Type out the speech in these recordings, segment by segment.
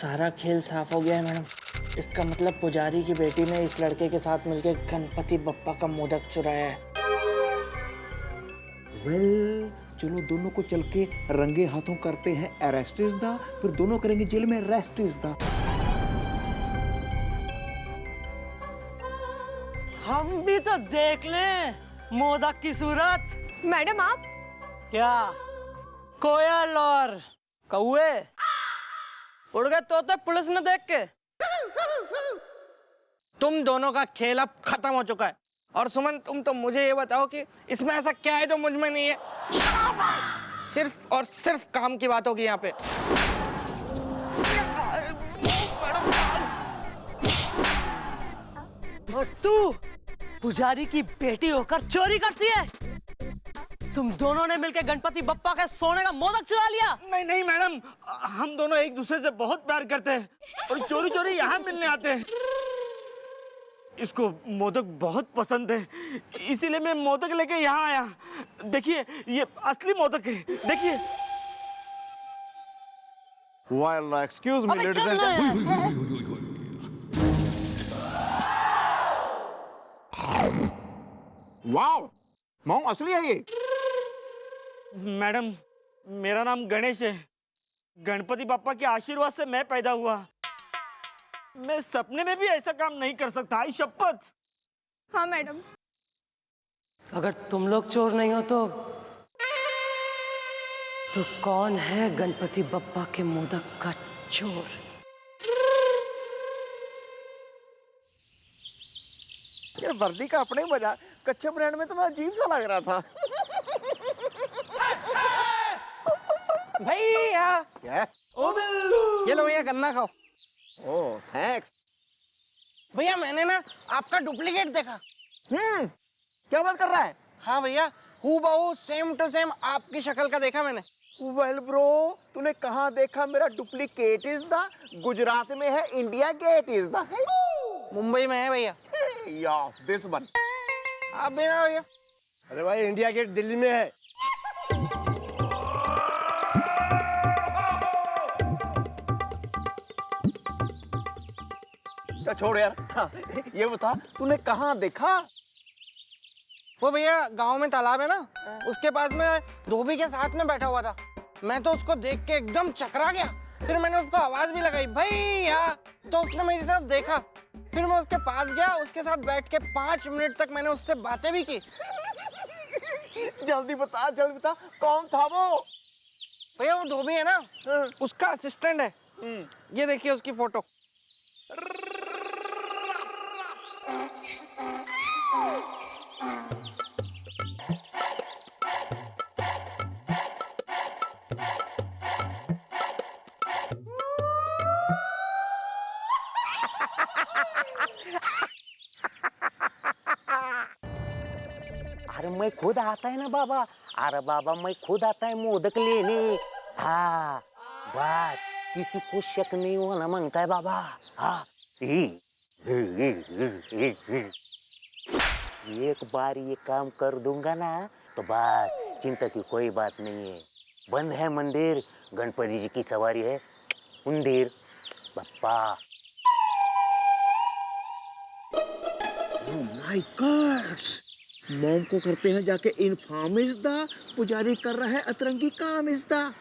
सारा खेल साफ हो गया है मैडम। इसका मतलब पुजारी की बेटी ने इस लड़के के साथ मिलकर गणपति बप्पा का मोदक चुराया है। वेल, चलो दोनों को चल के रंगे हाथों करते हैं अरेस्ट इज द, फिर दोनों करेंगे जेल में रेस्ट इज द। हम भी तो देख लें मोदक की सूरत। मैडम आप क्या कोयल और कौए उड़ गए तोते पुलिस ने देख के? तुम दोनों का खेल अब खत्म हो चुका है। और सुमन, तुम तो मुझे ये बताओ कि इसमें ऐसा क्या है जो मुझ में नहीं है? सिर्फ और सिर्फ काम की बात होगी यहाँ पे। और तू पुजारी की बेटी होकर चोरी करती है? तुम दोनों ने मिलकर गणपति बप्पा का सोने का मोदक चुरा लिया। नहीं नहीं मैडम, हम दोनों एक दूसरे से बहुत प्यार करते हैं और चोरी चोरी यहाँ मिलने आते हैं। इसको मोदक बहुत पसंद है, इसीलिए मैं मोदक लेके यहाँ आया। देखिए ये असली मोदक है, देखिए। Well, excuse me, ladies and gentlemen. Wow, mom असली है ये। मैडम, मेरा नाम गणेश है। गणपति बापा के आशीर्वाद से मैं पैदा हुआ। मैं सपने में भी ऐसा काम नहीं कर सकता, आई शपथ। हाँ मैडम। अगर तुम लोग चोर नहीं हो तो कौन है गणपति बप्पा के मोदक का चोर? यार वर्दी का अपने ही मजा, कच्चे ब्रांड में तो मैं अजीब सा लग रहा था। भैया क्या? ओ बिल्लू, ये लो भैया गन्ना खाओ। ओह थैंक्स। भैया मैंने ना आपका डुप्लीकेट देखा। क्या बात कर रहा है? हाँ भैया, हूबहू सेम टू सेम आपकी शक्ल का देखा मैंने। वेल ब्रो, तूने कहाँ देखा मेरा डुप्लीकेट इज द? गुजरात में है, India Gate is the. Mumbai में है भैया। या दिस वन। आप भी ना भैया। अरे भाई, इंडिया गेट दिल्ली में है। तो छोड़ यार। हाँ, ये बता तूने कहाँ देखा? वो भैया गांव में तालाब है ना, उसके पास में धोबी के साथ में बैठा हुआ था। मैं तो उसको देख के एकदम चकरा गया। फिर मैंने उसको आवाज भी लगाई, भैया, तो उसने मेरी तरफ देखा। फिर मैं उसके पास गया, उसके साथ बैठ के 5 मिनट तक मैंने उससे बातें भी की। जल्दी बता, जल्दी बता, कौन था वो? भैया वो धोबी है ना, उसका असिस्टेंट है। ये देखिए उसकी फोटो। अरे मैं खुद आता है ना बाबा। अरे बाबा मैं खुद आता है मोदक लेने। हाँ बस, किसी को शक नहीं होना मांगता है बाबा। हाँ एक बार ये काम कर दूंगा ना तो बस चिंता की कोई बात नहीं है। बंद है मंदिर, गणपति जी की सवारी है मंदिर Bappa. Oh my God, mom को करते हैं जाके इन्फॉर्म इज द, पुजारी कर रहा है अतरंगी काम इज द।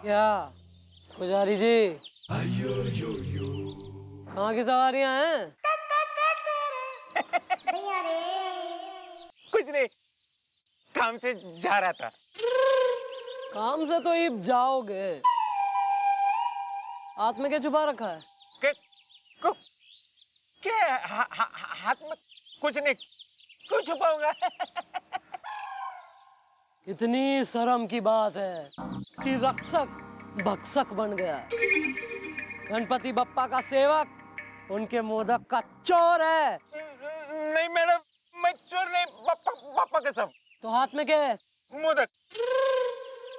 क्या पुजारी जी, कहाँ की सवारियां हैं? कुछ नहीं, काम से जा रहा था। काम से तो अब जाओगे। हाथ में क्या छुपा रखा है? हाथ में कुछ नहीं, कुछ छुपाऊंगा। कितनी शर्म की बात है कि रक्षक भक्षक बन गया। गणपति बप्पा का सेवक उनके मोदक का चोर है। नहीं पापा कसम। तो हाथ में क्या है? मोदक।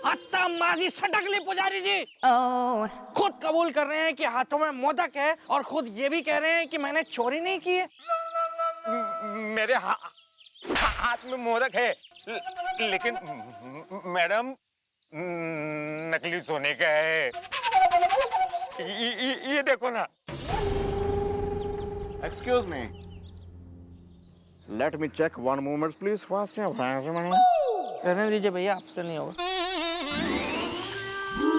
हत्ता माजी सटकली पुजारी जी खुद कबूल कर रहे हैं कि हाथों में मोदक है और खुद ये भी कह रहे हैं कि मैंने चोरी नहीं की है। मेरे हाथ में मोदक है, लेकिन मैडम नकली सोने का है। ये देखो ना। Excuse me. Let me check one moment, please. Fast. रहने दीजिए भैया, आपसे नहीं होगा।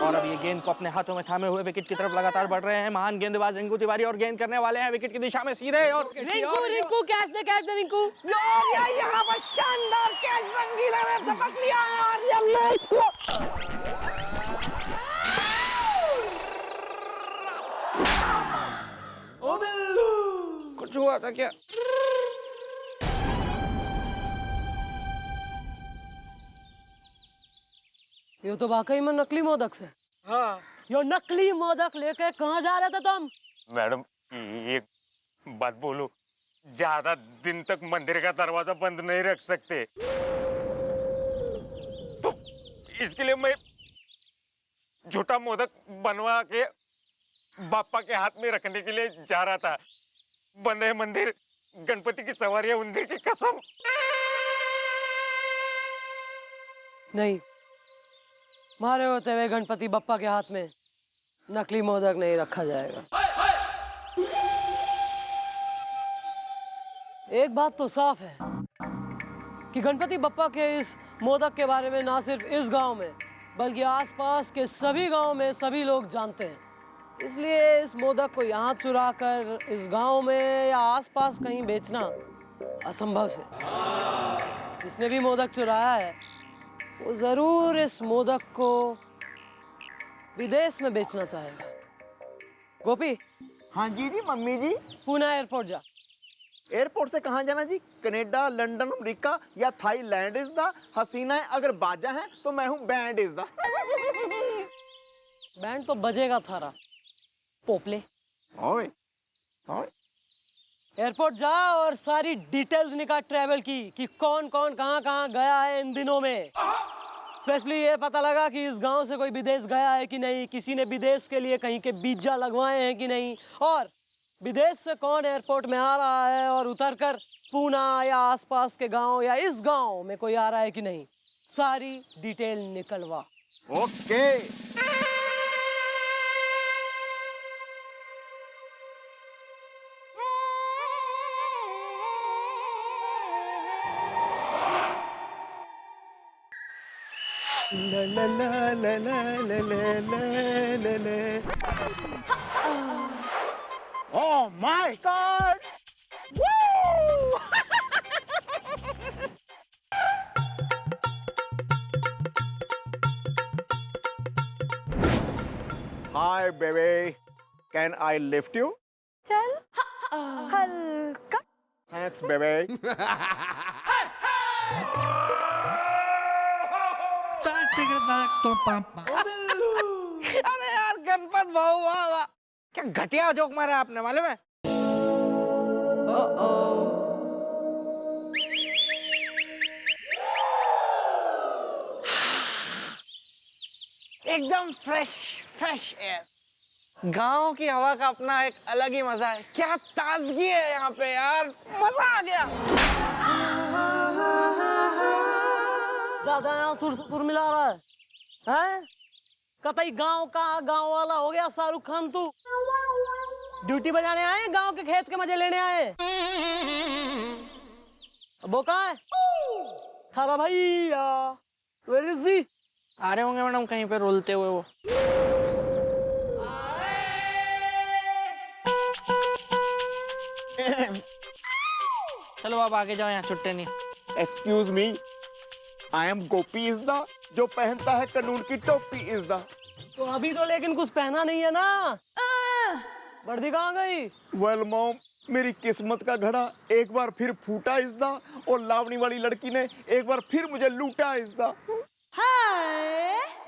और अब ये गेंद को अपने हाथों में थामे हुए विकेट की तरफ लगातार बढ़ रहे हैं महान गेंदबाज रिंकू तिवारी और गेंद करने वाले हैं विकेट की दिशा में सीधे और रिंकू कैच दे रिंकू। यार यहाँ पर शानदार कैच रंगीला ने धपक लिया है और ये मैच को ओ बिल्लू कुछ हुआ था क्या? ये तो वाकई में नकली मोदक से। हाँ यो नकली मोदक लेके कहाँ जा रहे थे तुम? मैडम, एक बात बोलो, ज्यादा दिन तक मंदिर का दरवाजा बंद नहीं रख सकते, तो इसके लिए मैं झूठा मोदक बनवा के बापा के हाथ में रखने के लिए जा रहा था। बंद है मंदिर, गणपति की सवारी है उंदीर की कसम। नहीं, मारे होते हुए गणपति बप्पा के हाथ में नकली मोदक नहीं रखा जाएगा। एक बात तो साफ है कि गणपति बप्पा के इस मोदक के बारे में ना सिर्फ इस गांव में बल्कि आसपास के सभी गांव में सभी लोग जानते हैं। इसलिए इस मोदक को यहाँ चुरा कर इस गांव में या आसपास कहीं बेचना असंभव है। जिसने भी मोदक चुराया है वो जरूर इस मोदक को विदेश में बेचना चाहेगा। गोपी, हाँ जी जी मम्मी जी। पुणे एयरपोर्ट जा। एयरपोर्ट से कहाँ जाना जी? कनाडा, लंदन, अमेरिका या थाईलैंड इज द हसीना है। अगर बाजा है तो मैं हूँ बैंड इज द। बैंड तो बजेगा थारा पोपले। ओए ओए एयरपोर्ट जा और सारी डिटेल्स निकाल ट्रैवल की कि कौन कौन कहाँ कहाँ गया है इन दिनों में। स्पेशली ये पता लगा कि इस गांव से कोई विदेश गया है कि नहीं, किसी ने विदेश के लिए कहीं के वीजा लगवाए हैं कि नहीं, और विदेश से कौन एयरपोर्ट में आ रहा है और उतरकर पूना या आसपास के गांव या इस गांव में कोई आ रहा है कि नहीं, सारी डिटेल निकलवा। Okay. La la la la la la la la la. Oh my God! Woo! Hi, baby. Can I lift you? चल हल्का। Thanks, baby. अरे यार गणपत भाऊ, वाह वाह, क्या घटिया जोक मारा आपने, मालूम है? एकदम फ्रेश फ्रेश एयर। गांव की हवा का अपना एक अलग ही मजा है। क्या ताजगी है यहाँ पे यार, मजा आ गया। ज्यादा यहाँ सुर मिला रहा है, हैं? कतई गांव का गांव वाला हो गया शाहरुख खान तू। ड्यूटी बजाने आए, गांव के खेत के मजे लेने आए। वो कहाँ है? थारा भैया, वेयर इज ही? आ रहे होंगे मैडम कहीं पे रोलते हुए वो। चलो आप आगे जाओ, यहाँ छुट्टे नहीं। Excuse me. I am Gopi is the, जो पहनता है कानून की टोपी इज द। तो अभी तो लेकिन कुछ पहना नहीं है ना। वर्दी कहाँ गई? Well, mom, मेरी किस्मत का घड़ा एक बार फिर फूटा इस दा, और लावणी वाली लड़की ने एक बार फिर मुझे लूटा इस दा।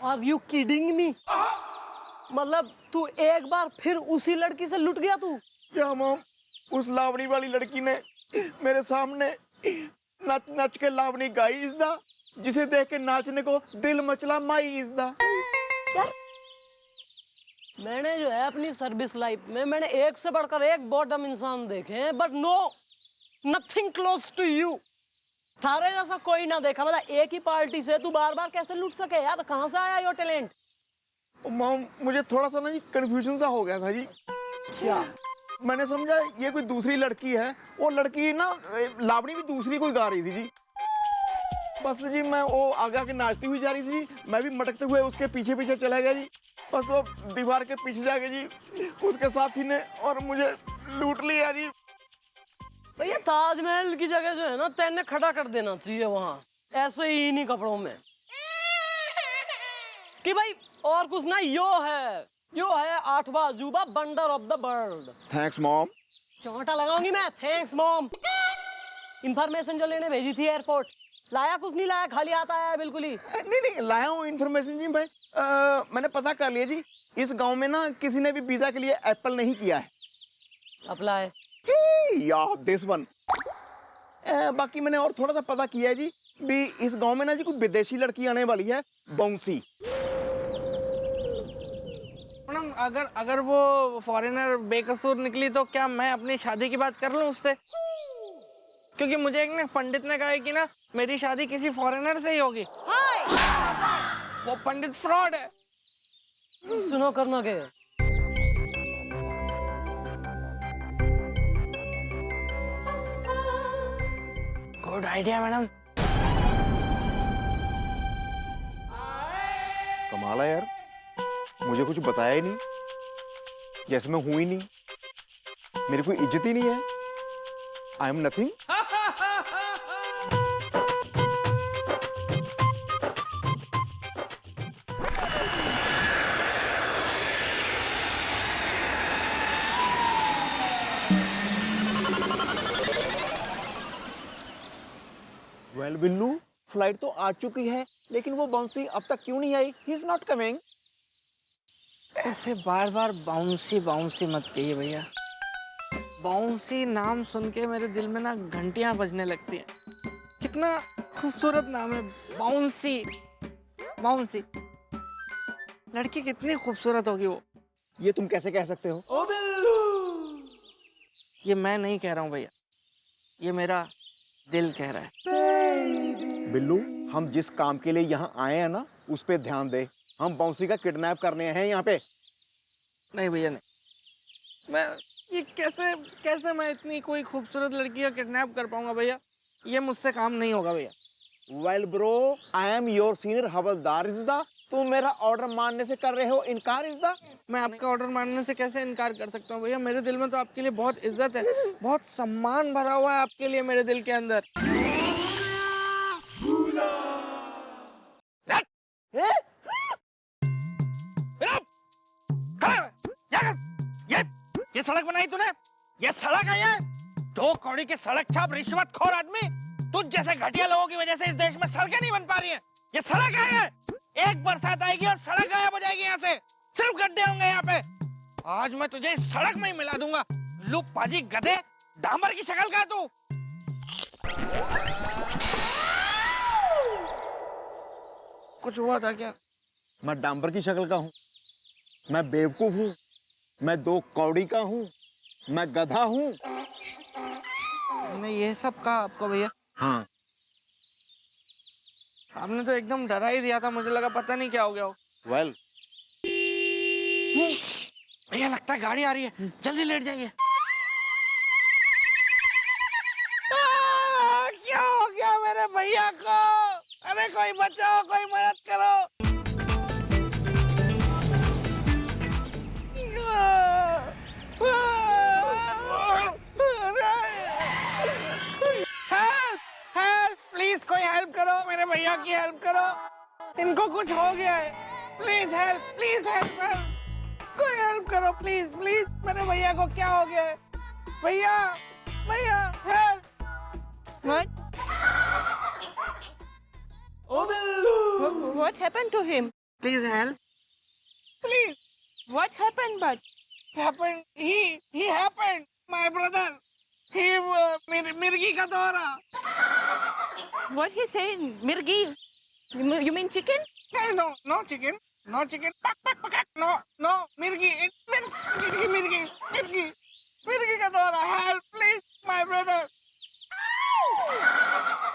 Are you kidding me? मतलब तू एक बार फिर उसी लड़की से लुट गया तू? क्या मॉम, उस लावणी वाली लड़की ने मेरे सामने नच नच के लावनी गाई इज द, जिसे देख के नाचने को दिल मचला माई इज द। मैंने जो है अपनी सर्विस लाइफ में मैंने एक से बढ़कर एक बॉटम इंसान देखे हैं, but no, nothing close to you. थारे जैसा कोई ना देखा। मतलब एक ही पार्टी से तू बार बार कैसे लूट सके यार? कहाँ से आया योर टैलेंट? मॉम, मुझे थोड़ा सा ना जी कंफ्यूजन सा हो गया था जी। क्या? मैंने समझा ये कोई दूसरी लड़की है, वो लड़की ना लावणी भी दूसरी कोई गा रही थी जी। बस जी मैं वो आगे आके नाचती हुई जा रही थी, मैं भी मटकते हुए उसके पीछे पीछे चला गया जी। बस वो दीवार के पीछे जाके जी उसके साथी ने और मुझे लूट लिया जी। भैया ताजमहल की जगह जो है ना तेने खड़ा कर देना चाहिए वहाँ, ऐसे ही इन्हीं कपड़ों में कि भाई और कुछ ना, यो है आठवां अजूबा, wonder of the world. Thanks mom. चौंटा लगाऊंगी मैं, थैंक्स मॉम। इंफॉर्मेशन जो लेने भेजी थी एयरपोर्ट, लाया कुछ नहीं लाया, खाली आता है बिल्कुल ही। नहीं लाया हूँ इन्फॉर्मेशन जी भाई। मैंने पता कर लिया जी, इस गांव में ना किसी ने भी वीजा के लिए एप्पल नहीं किया है। अप्लाई या दिस वन। बाकी मैंने और थोड़ा सा पता किया है जी, भी इस गांव में ना जी कोई विदेशी लड़की आने वाली है, बाउंसी। मैडम अगर वो फॉरेनर बेकसूर निकली तो क्या मैं अपनी शादी की बात कर लूं उससे? क्योंकि मुझे एक ना पंडित ने कहा है कि ना मेरी शादी किसी फॉरेनर से ही होगी। वो पंडित फ्रॉड है। सुनो करना के, गुड आइडिया मैडम। कमाल है यार, मुझे कुछ बताया ही नहीं, जैसे मैं हूं ही नहीं, मेरी कोई इज्जत ही नहीं है। I am nothing. Well Billu, flight तो आ चुकी है, लेकिन वो बाउंसी अब तक क्यों नहीं आई? He is not coming. ऐसे बार बार बाउंसी बाउंसी मत कहिए भैया। बाउंसी नाम सुन के मेरे दिल में ना घंटियां बजने लगती हैं। कितना खूबसूरत नाम है, बाउंसी। बाउंसी लड़की कितनी खूबसूरत होगी वो। ये तुम कैसे कह सकते हो? ओ बिल्लू, ये मैं नहीं कह रहा हूँ भैया, ये मेरा दिल कह रहा है। बिल्लू, हम जिस काम के लिए यहाँ आए हैं ना, उस पे ध्यान दे। हम बाउंसी का किडनैप करने हैं यहाँ पे। नहीं भैया नहीं, मैं ये कैसे मैं इतनी कोई खूबसूरत लड़की का किडनैप कर पाऊंगा भैया? ये मुझसे काम नहीं होगा भैया। Well bro, I am your senior havildar is the. तुम मेरा ऑर्डर मानने से कर रहे हो इनकार इज द। मैं आपका ऑर्डर मानने से कैसे इनकार कर सकता हूँ भैया? मेरे दिल में तो आपके लिए बहुत इज्जत है, बहुत सम्मान भरा हुआ है आपके लिए मेरे दिल के अंदर। ये सड़क बनाई तूने? ये सड़क है ये? 2 कौड़ी के सड़क छाप रिश्वतखोर आदमी, तुझ जैसे घटिया लोगों की वजह से इस देश में सड़कें नहीं बन पा रही हैं। ये सड़क है ये? एक बरसात आएगी और सड़क गायब हो जाएगी यहाँ से, सिर्फ गड्ढे होंगे यहाँ पे। आज मैं तुझे इस सड़क में ही मिला दूंगा। लुक पाजी गधे, डामर की शक्ल का तू। कुछ हुआ था क्या? मैं डांबर की शक्ल का हूँ, मैं बेवकूफ हूँ, मैं 2 कौड़ी का हूँ, मैं गधा हूँ। मैंने ये सब कहा आपको भैया? हाँ। आपने तो एकदम डरा ही दिया था, मुझे लगा पता नहीं क्या हो गया हो। वेल, भैया लगता है गाड़ी आ रही है, जल्दी लेट जाइए। क्या हो गया मेरे भैया को? अरे कोई बचाओ, कोई मदद करो। हेल्प प्लीज, कोई हेल्प करो, मेरे भैया की हेल्प करो, इनको कुछ हो गया है। प्लीज हेल्प कोई हेल्प करो प्लीज प्लीज, मेरे भैया को क्या हो गया है? भैया help. What happened to him? Please help please. What happened, but? happened he happened my brother, he मिर्गी का दौरा। What he saying? Mirgi. You mean chicken? No, no chicken. No chicken. No, no. Mirgi. Mirgi ka dora. Help, please, my brother.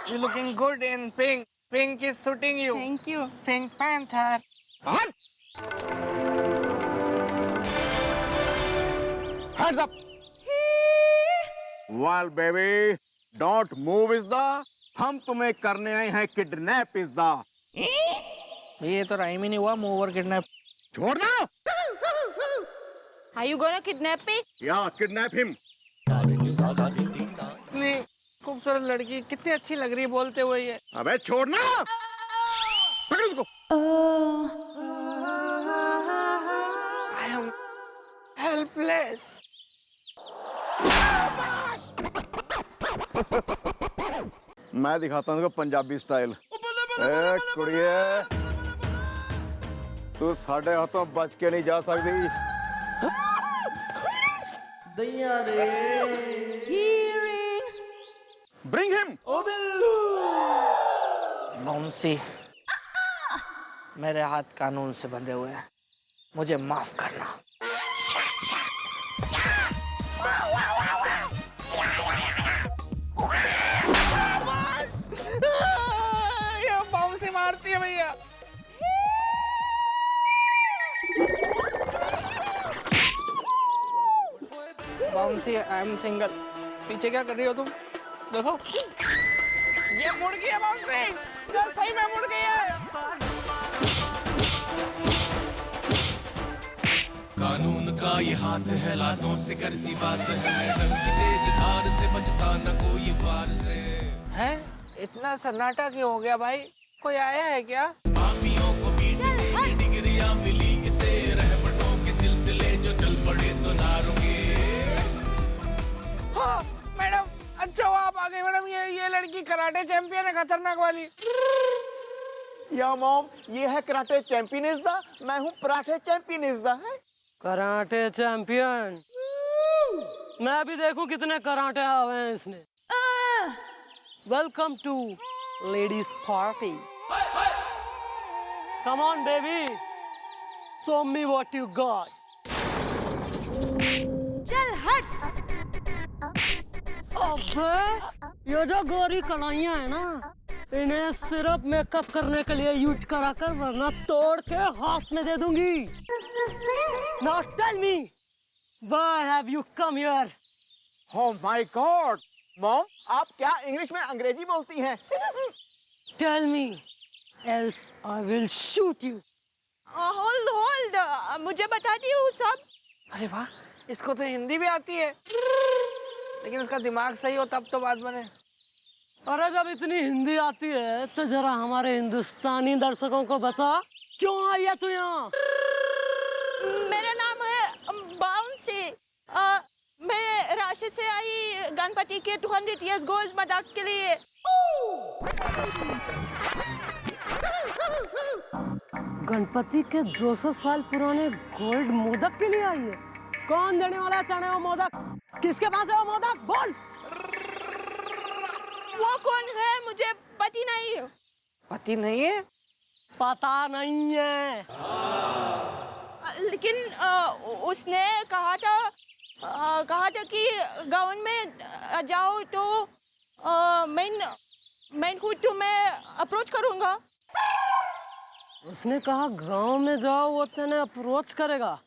You're looking good in pink. Pink is suiting you. Thank you. Pink Panther. Hands up. Well, baby, don't move is the. हम तुम्हें करने आए हैं kidnap is the. ये तो rhyme ही नहीं हुआ. Move और किडनैप. छोड़ना. Are you gonna kidnap me? या किडनैप हिम. इतनी खूबसूरत लड़की कितनी अच्छी लग रही है बोलते हुए ये. अबे छोड़ना. पकड़ उसको. I am helpless. मैं दिखाता हूँ पंजाबी स्टाइल. ए कुड़िए, तू साढ़े हाथों बच के नहीं जा सकती. Bring him. बाउंसी, मेरे हाथ कानून से बंधे हुए हैं. मुझे माफ करना. ये बाउंसी मारती है भैया. Bouncy, I am single. पीछे क्या कर रही हो तुम? देखो, ये मुड़ गई है बाउंसी. ये सही में मुड़ गई है. कानून का ये हाथ है, लातों से करती बात है, मैडम की तेज धार से बचता न कोई वार से. है? इतना सन्नाटा क्यों हो गया भाई? कोई आया है क्या? पापियों को पीटने की डिग्रियां मिली इसे, रहमतों के सिलसिले जो चल पड़े तो ना रुके. हाँ मैडम, अच्छा हुआ आप आ गई मैडम. ये लड़की कराटे चैंपियन है, खतरनाक वाली. या मॉम, ये है कराटे चैंपियन इज द. मैं हूँ पराठे champion is the. Karate champion. मैं भी देखूं कितने कराटे आवे हैं इसने. Welcome to ladies party. Come on baby, show me what you got. चल हट. अबे ये जो गोरी कलाइयां है ना, इन्हें सिर्फ मेकअप करने के लिए यूज करा कर, वरना तोड़ के हाथ में दे दूंगी. Now tell me, why have you come here? Oh my God, mom, आप क्या इंग्लिश में अंग्रेजी बोलती हैं? Tell me, else I will shoot you. Hold. मुझे बताती हूँ सब. अरे वाह, इसको तो हिंदी भी आती है. लेकिन उसका दिमाग सही हो तब तो बात बने. अरे जब इतनी हिंदी आती है तो जरा हमारे हिंदुस्तानी दर्शकों को बता, क्यों आई है तू यहाँ? मेरा नाम है बाउंसी. मैं राशि से आई गणपति के 200 years gold मजाक के लिए. गणपति के 200 साल पुराने गोल्ड मोदक के लिए आई है. कौन देने वाला है तेने वो मोदक? किसके पास है वो मोदक? बोल. वो कौन है? मुझे पति नहीं है. पति नहीं है? पता नहीं है. लेकिन उसने कहा था कि गाँव में जाओ तो मैं खुद तुम्हें अप्रोच करूंगा. उसने कहा गांव में जाओ, वो तेने अप्रोच करेगा.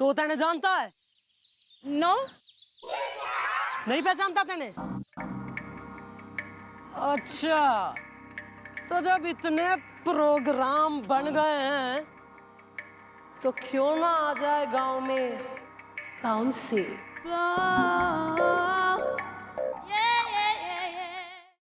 तो तेने जानता है? नो. नहीं पहचानता तेने? अच्छा, तो जब इतने प्रोग्राम बन गए हैं तो क्यों ना आ जाए गांव में बाउंसी.